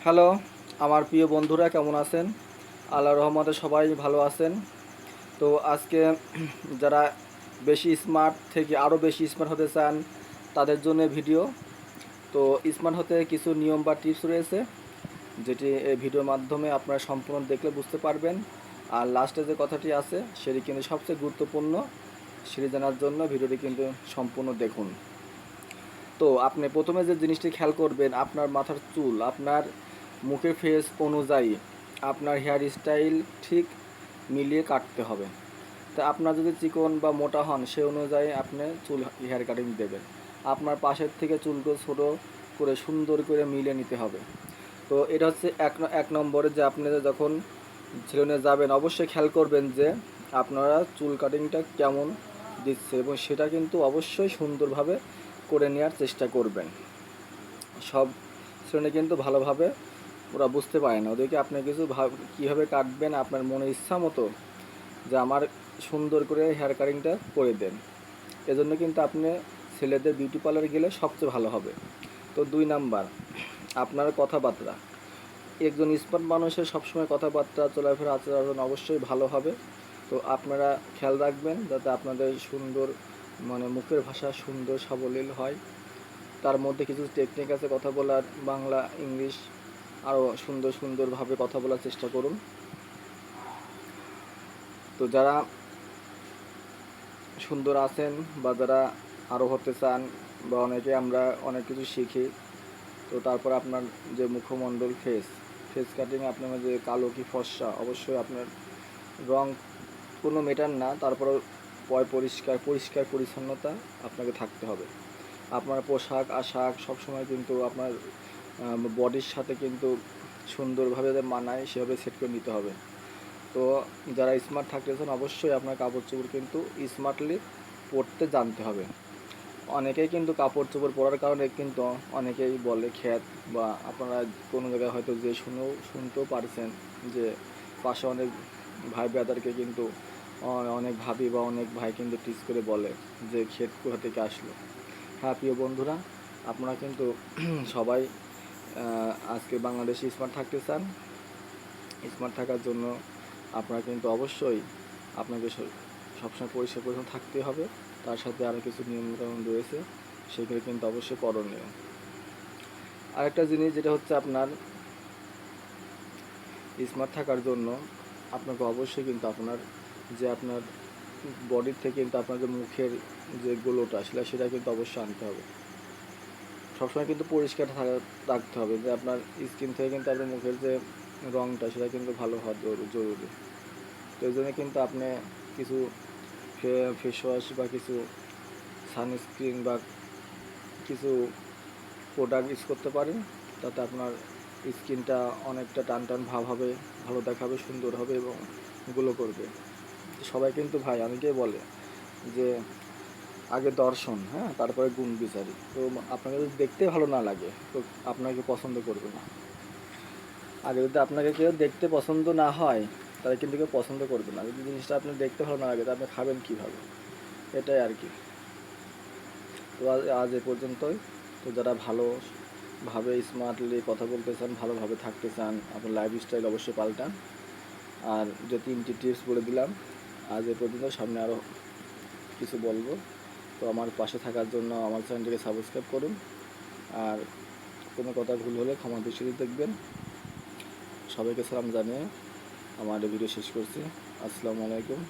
Hello, আমার প্রিয় বন্ধুরা কেমন আছেন? আল্লাহর রহমতে সবাই ভালো আছেন। তো আজকে যারা বেশি স্মার্ট থেকে আরও বেশি স্মার্ট হতে চান তাদের জন্য ভিডিও। তো স্মার্ট হতে কিছু নিয়ম বা টিপস রয়েছে, যেটি এই ভিডিওর মাধ্যমে আপনারা সম্পূর্ণ দেখলে বুঝতে পারবেন। আর লাস্টে যে কথাটি আছে সেটি কিন্তু সবচেয়ে গুরুত্বপূর্ণ, সেটি জানার জন্য ভিডিওটি কিন্তু সম্পূর্ণ দেখুন। তো আপনি প্রথমে যে জিনিসটি খেয়াল করবেন, আপনার মাথার চুল আপনার মুখের ফেস অনুযায়ী আপনার হেয়ার স্টাইল ঠিক মিলিয়ে কাটতে হবে। তা আপনার যদি চিকন বা মোটা হন সে অনুযায়ী আপনি চুল হেয়ার কাটিং দেবেন। আপনার পাশের থেকে চুলগুলো ছোটো করে সুন্দর করে মিলিয়ে নিতে হবে। তো এটা হচ্ছে এক নম্বরে, যে আপনি যখন সেলুনে যাবেন অবশ্যই খেয়াল করবেন যে আপনারা চুল কাটিংটা কেমন দিচ্ছে, এবং সেটা কিন্তু অবশ্যই সুন্দরভাবে করে নেওয়ার চেষ্টা করবেন। সব শ্রেণী কিন্তু ভালোভাবে ওরা বুঝতে পারে না, ওদেরকে আপনি কিছু কীভাবে কাটবেন আপনার মনে ইচ্ছা মতো, যে আমার সুন্দর করে হেয়ার কাটিংটা করে দেন। এজন্য কিন্তু আপনি ছেলেদের বিউটি পার্লারে গেলে সবচেয়ে ভালো হবে। তো 2 নাম্বার, আপনার কথাবার্তা। একজন স্মার্ট মানুষের সবসময় কথাবার্তা চলাফেরা আচরণ অবশ্যই ভালো হবে। তো আপনারা খেয়াল রাখবেন যাতে আপনাদের সুন্দর মুখের ভাষা সুন্দর সাবলীল হয়। তার মধ্যে কিছু টেকনিক আছে কথা বলার, বাংলা ইংলিশ আরও সুন্দরভাবে কথা বলার চেষ্টা করুন। তো যারা সুন্দর আছেন বা যারা আরও হতে চান, বা আমরা অনেক কিছু শিখি, তো তারপর আপনার যে মুখমণ্ডল ফেস কাটিং আপনার যে কালো কি ফর্সা, অবশ্যই আপনার রং কোনো মেটার না, তারপরে পরিষ্কার পরিচ্ছন্নতা আপনাকে থাকতে হবে। আপনার পোশাক আশাক সবসময় কিন্তু আপনার বডির সাথে কিন্তু সুন্দরভাবে মানায় সেভাবে সেট করে নিতে হবে। তো যারা স্মার্ট থাকতেছেন অবশ্যই আপনার কাপড় চোপড় কিন্তু স্মার্টলি পরতে জানতে হবে। অনেকেই কিন্তু কাপড় চোপড় পরার কারণে কিন্তু অনেকেই বলে খ্যাত, বা আপনারা কোনো জায়গায় হয়তো যে শুনতেও পারছেন যে পাশে অনেক ভাই ব্রাদারকে কিন্তু অনেক ভাবি বা অনেক ভাই কিন্তু টিজ করে বলে যে ক্ষেত কোথা থেকে আসলো। হ্যাঁ প্রিয় বন্ধুরা, আপনারা কিন্তু সবাই আজকে বাংলাদেশে স্মার্ট থাকতে চান। স্মার্ট থাকার জন্য আপনারা কিন্তু অবশ্যই আপনাকে সবসময় পরিষ্কার পরিচ্ছন্ন থাকতে হবে। তার সাথে আরও কিছু নিয়মকানুন রয়েছে, সেগুলো কিন্তু অবশ্যই করণীয়। আরেকটা জিনিস যেটা হচ্ছে, আপনার স্মার্ট থাকার জন্য আপনাকে অবশ্যই কিন্তু আপনার বডির থেকে কিন্তু আপনার যে মুখের যে গ্লোটা সেটা কিন্তু অবশ্যই আনতে হবে। সবসময় কিন্তু পরিষ্কার রাখতে হবে, যে আপনার স্কিন থেকে কিন্তু আপনার মুখের যে রঙটা সেটা কিন্তু ভালো হওয়া জরুরি। তো এই জন্য কিন্তু আপনি কিছু ফেস ওয়াশ বা কিছু সানস্ক্রিন বা কিছু প্রোডাক্ট ইউজ করতে পারেন, তাতে আপনার স্কিনটা অনেকটা টান ভাব হবে, ভালো দেখাবে, সুন্দর হবে এবং গ্লো করবে। সবাই কিন্তু ভাই অনেকেই বলে যে আগে দর্শন, হ্যাঁ, তারপরে গুণ বিচারি। তো আপনাকে যদি দেখতে ভালো না লাগে তো আপনাকে পছন্দ করবে না। আগে যদি আপনাকে কেউ দেখতে পছন্দ না হয় তাহলে কিন্তু কেউ পছন্দ করবে না। যদি জিনিসটা আপনি দেখতে ভালো না লাগে তো আপনি খাবেন কীভাবে, এটাই আর কি। তো আজ এ পর্যন্তই। তো যারা ভালোভাবে স্মার্টলি কথা বলতে চান, ভালোভাবে থাকতে চান, আপনার লাইফস্টাইল অবশ্যই পাল্টান। আর যে 3টি টিপস বলে দিলাম, আজ এ পর্যন্ত, সামনে আরও কিছু বলবো। তো আমার পাশে থাকার জন্য আমার চ্যানেলটিকে সাবস্ক্রাইব করুন। আর কোনো কথা ভুল হলে ক্ষমা দৃষ্টিতে দেখবেন। সবাইকে সালাম জানিয়ে আমার ভিডিও শেষ করছি। আসসালামু আলাইকুম।